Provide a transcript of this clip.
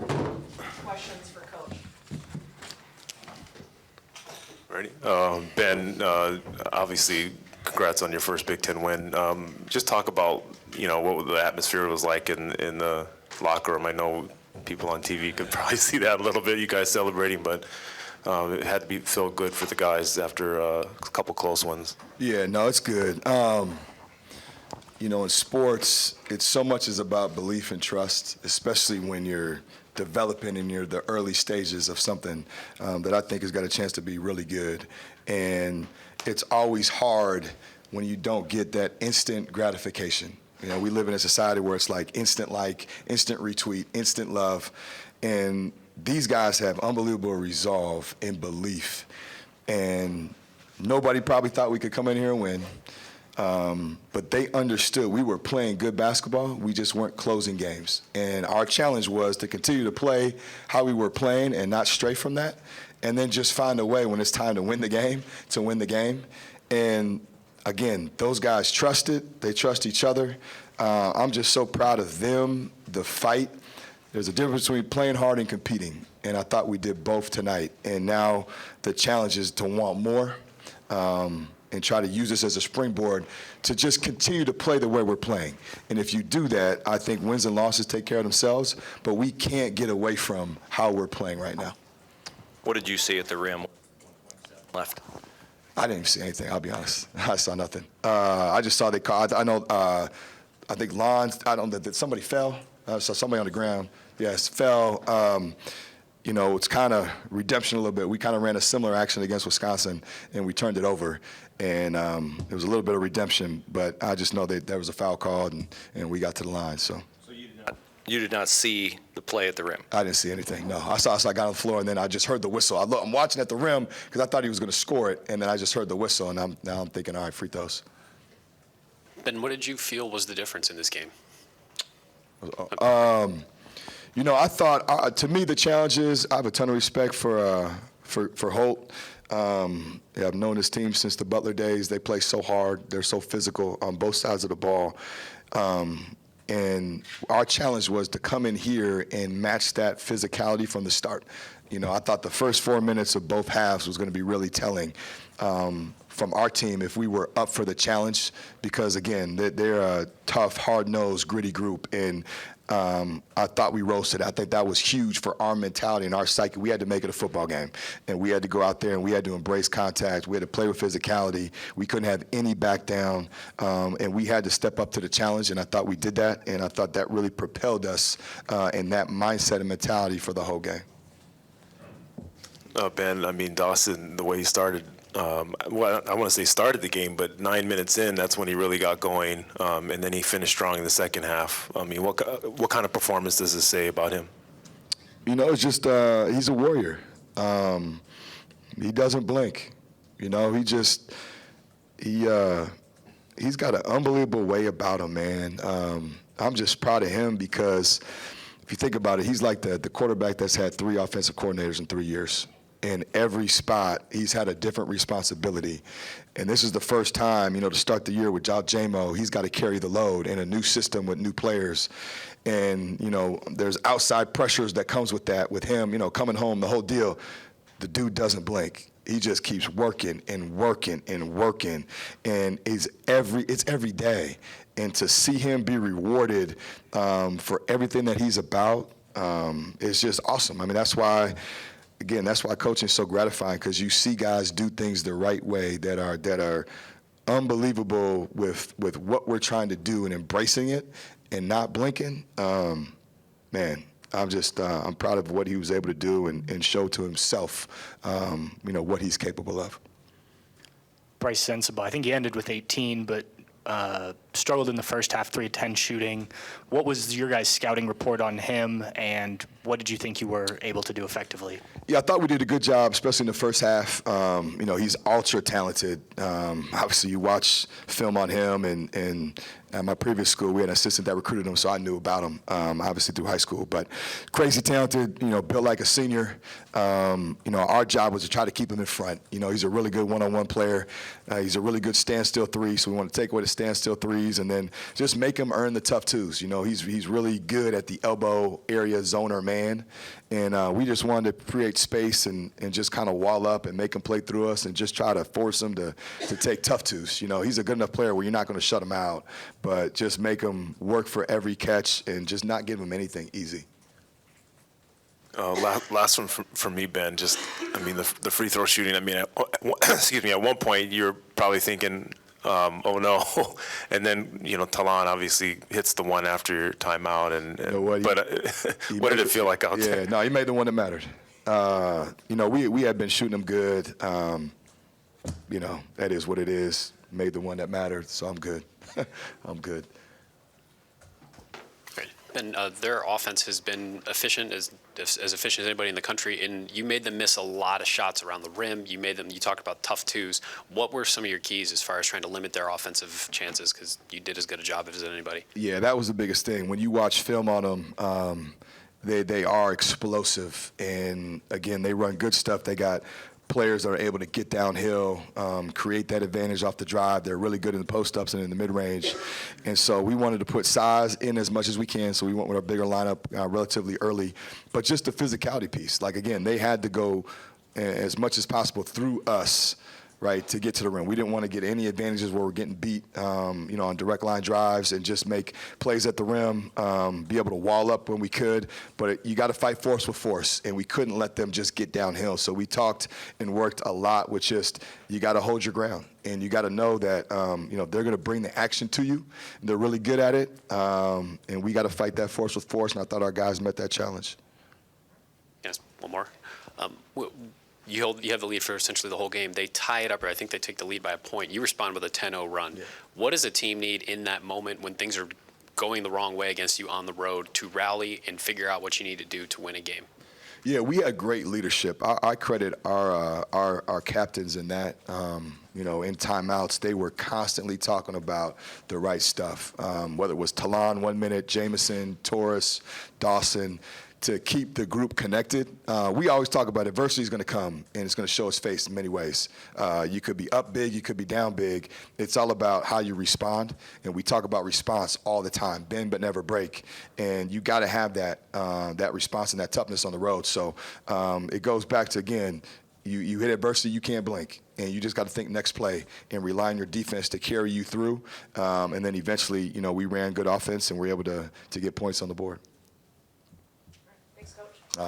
into questions for Coach. Ready? Ben, obviously, congrats on your first Big Ten win. Just talk about, what the atmosphere was like in the locker room. I know people on TV could probably see that a little bit, you guys celebrating, but it had to feel good for the guys after a couple close ones. Yeah, no, it's good. In sports, it's so much is about belief and trust, especially when you're developing and you're the early stages of something that I think has got a chance to be really good. And it's always hard when you don't get that instant gratification. We live in a society where it's like, instant retweet, instant love. And these guys have unbelievable resolve and belief. And nobody probably thought we could come in here and win. But they understood we were playing good basketball. We just weren't closing games. And our challenge was to continue to play how we were playing and not stray from that. And then just find a way when it's time to win the game, to win the game. And again, those guys trust it. They trust each other. I'm just so proud of them, the fight. There's a difference between playing hard and competing. And I thought we did both tonight. And now the challenge is to want more. And try to use this as a springboard to just continue to play the way we're playing. And if you do that, I think wins and losses take care of themselves, but we can't get away from how we're playing right now. What did you see at the rim left? I didn't even see anything, I'll be honest. I saw nothing. I just saw they called, I think Lon, that somebody fell. I saw somebody on the ground. Yes, fell. It's kind of redemption a little bit. We kind of ran a similar action against Wisconsin, and we turned it over. And there was a little bit of redemption, but I just know that there was a foul called, and we got to the line. So you did not see the play at the rim? I didn't see anything, no. I got on the floor, and then I just heard the whistle. I'm watching at the rim because I thought he was going to score it, and then I just heard the whistle, and now I'm thinking, all right, free throws. Ben, what did you feel was the difference in this game? I thought, to me, the challenge is I have a ton of respect for Holt. I've known this team since the Butler days. They play so hard. They're so physical on both sides of the ball. And our challenge was to come in here and match that physicality from the start. I thought the first 4 minutes of both halves was going to be really telling from our team if we were up for the challenge because, again, they're a tough, hard-nosed, gritty group. And I thought we rose to that. I think that was huge for our mentality and our psyche. We had to make it a football game, and we had to go out there and we had to embrace contact. We had to play with physicality. We couldn't have any back down, and we had to step up to the challenge, and I thought we did that, and I thought that really propelled us in that mindset and mentality for the whole game. Ben, Dawson, the way he started, I want to say started the game, but 9 minutes in, that's when he really got going, and then he finished strong in the second half. What kind of performance does this say about him? It's just he's a warrior. He doesn't blink. He's got an unbelievable way about him, man. I'm just proud of him because if you think about it, he's like the quarterback that's had 3 offensive coordinators in 3 years. In every spot, he's had a different responsibility. And this is the first time, to start the year with JMO, he's got to carry the load in a new system with new players. And, there's outside pressures that comes with that, with him, coming home, the whole deal. The dude doesn't blink. He just keeps working and working and working. And it's every day. And to see him be rewarded for everything that he's about is just awesome. That's why coaching is so gratifying because you see guys do things the right way that are unbelievable with what we're trying to do and embracing it and not blinking. Man, I'm proud of what he was able to do and show to himself, what he's capable of. Bryce Sensabaugh, I think he ended with 18, but struggled in the first half, 3-10 shooting. What was your guys' scouting report on him, and what did you think you were able to do effectively? Yeah, I thought we did a good job, especially in the first half. He's ultra talented. Obviously, you watch film on him, and at my previous school, we had an assistant that recruited him, so I knew about him, obviously through high school. But crazy talented, built like a senior. Our job was to try to keep him in front. He's a really good one-on-one player. He's a really good standstill three, so we want to take away the standstill threes. threes, and then just make him earn the tough twos. You know, he's really good at the elbow area, zoner man, and we just wanted to create space and just kind of wall up and make him play through us and just try to force him to take tough twos. You know, he's a good enough player where you're not going to shut him out, but just make him work for every catch and just not give him anything easy. Last one from me, Ben. Just, I mean, the free throw shooting. I mean, excuse me. At one point, you're probably thinking, "Oh no," and then Talon obviously hits the one after your timeout. And You know what? but what did it feel like out there? Yeah, no, he made the one that mattered. We had been shooting him good. That is what it is. Made the one that mattered, so I'm good. I'm good. Great. Ben, their offense has been efficient, as efficient as anybody in the country, and you made them miss a lot of shots around the rim. You talked about tough twos. What were some of your keys as far as trying to limit their offensive chances? Because you did as good a job as anybody. Yeah, that was the biggest thing. When you watch film on them, they are explosive, and again, they run good stuff. They got players that are able to get downhill, create that advantage off the drive. They're really good in the post-ups and in the mid-range. And so we wanted to put size in as much as we can, so we went with our bigger lineup relatively early. But just the physicality piece. Like, again, they had to go as much as possible through us, right, to get to the rim. We didn't want to get any advantages where we're getting beat, on direct line drives and just make plays at the rim, be able to wall up when we could. But you got to fight force with force, and we couldn't let them just get downhill. So we talked and worked a lot with just you got to hold your ground, and you got to know that they're going to bring the action to you. They're really good at it, and we got to fight that force with force. And I thought our guys met that challenge. Yes, one more. You have the lead for essentially the whole game. They tie it up, or I think they take the lead by a point. You respond with a 10-0 run. Yeah. What does a team need in that moment when things are going the wrong way against you on the road to rally and figure out what you need to do to win a game? Yeah, we had great leadership. I credit our captains in that. In timeouts, they were constantly talking about the right stuff, whether it was Talon 1 minute, Jamison, Torres, Dawson, to keep the group connected. We always talk about adversity is going to come, and it's going to show its face in many ways. You could be up big, you could be down big. It's all about how you respond, and we talk about response all the time, bend but never break. And you got to have that response and that toughness on the road. So it goes back to, again, you hit adversity, you can't blink. And you just got to think next play and rely on your defense to carry you through. And then eventually, we ran good offense and we were able to get points on the board.